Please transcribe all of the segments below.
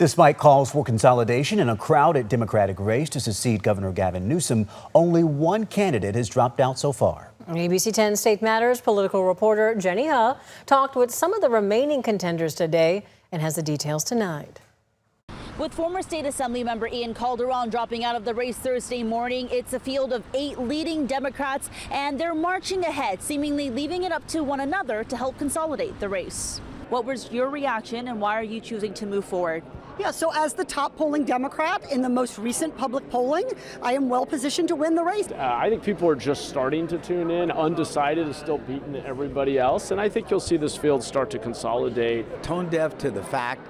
Despite calls for consolidation in a crowded Democratic race to succeed Governor Gavin Newsom, only one candidate has dropped out so far. ABC 10 State Matters political reporter Jenny Huh talked with some of the remaining contenders today and has the details tonight. With former state Assemblymember Ian Calderon dropping out of the race Thursday morning, it's a field of 8 leading Democrats, and they're marching ahead, seemingly leaving it up to one another to help consolidate the race. What was your reaction, and why are you choosing to move forward? Yeah, so as the top polling Democrat in the most recent public polling, I am well positioned to win the race. I think people are just starting to tune in. Undecided is still beating everybody else, and I think you'll see this field start to consolidate. Tone deaf to the fact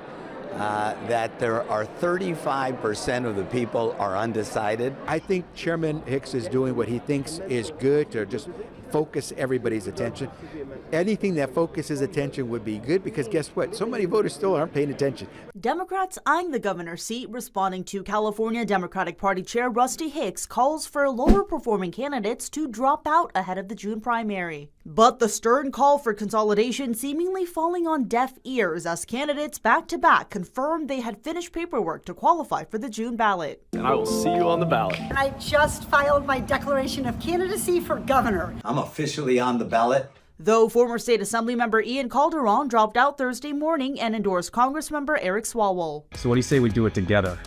that there are 35% of the people are undecided. I think Chairman Hicks is doing what he thinks is good to just focus everybody's attention. Anything that focuses attention would be good, because guess what? So many voters still aren't paying attention. Democrats eyeing the governor's seat, responding to California Democratic Party Chair Rusty Hicks' calls for lower performing candidates to drop out ahead of the June primary. But the stern call for consolidation seemingly falling on deaf ears as candidates back-to-back confirmed they had finished paperwork to qualify for the June ballot. And I will see you on the ballot. I just filed my declaration of candidacy for governor. I'm officially on the ballot. Though former state Assemblymember Ian Calderon dropped out Thursday morning and endorsed Congressmember Eric Swalwell. So what do you say we do it together?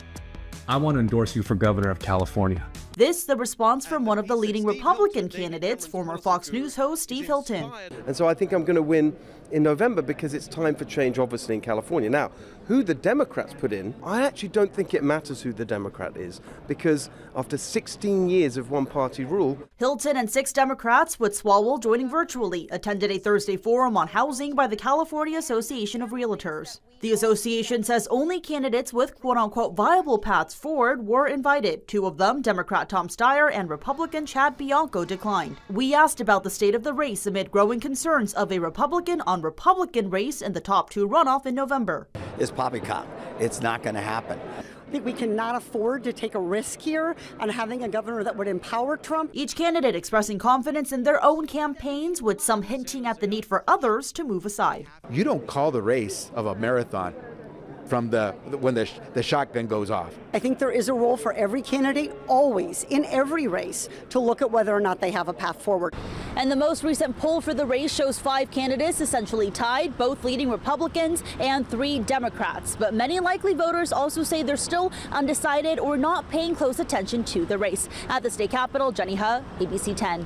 I want to endorse you for governor of California. This the response from one of the leading Republican candidates, former Fox News host Steve Hilton. And so I think I'm going to win in November, because it's time for change, obviously, in California. Now, who the Democrats put in, I actually don't think it matters who the Democrat is, because after 16 years of one-party rule. Hilton and 6 Democrats, with Swalwell joining virtually, attended a Thursday forum on housing by the California Association of Realtors. The association says only candidates with quote-unquote viable paths forward were invited. 2 of them, Democrat Tom Steyer and Republican Chad Bianco, declined. We asked about the state of the race amid growing concerns of a Republican-on-Republican race in the top 2 runoff in November. It's poppycock. It's not going to happen. I think we cannot afford to take a risk here on having a governor that would empower Trump. Each candidate expressing confidence in their own campaigns, with some hinting at the need for others to move aside. You don't call the race of a marathon from when the shotgun goes off. I think there is a role for every candidate, always, in every race, to look at whether or not they have a path forward. And the most recent poll for the race shows 5 candidates essentially tied, both leading Republicans and 3 Democrats. But many likely voters also say they're still undecided or not paying close attention to the race. At the state capitol, Jenny Huh, ABC 10.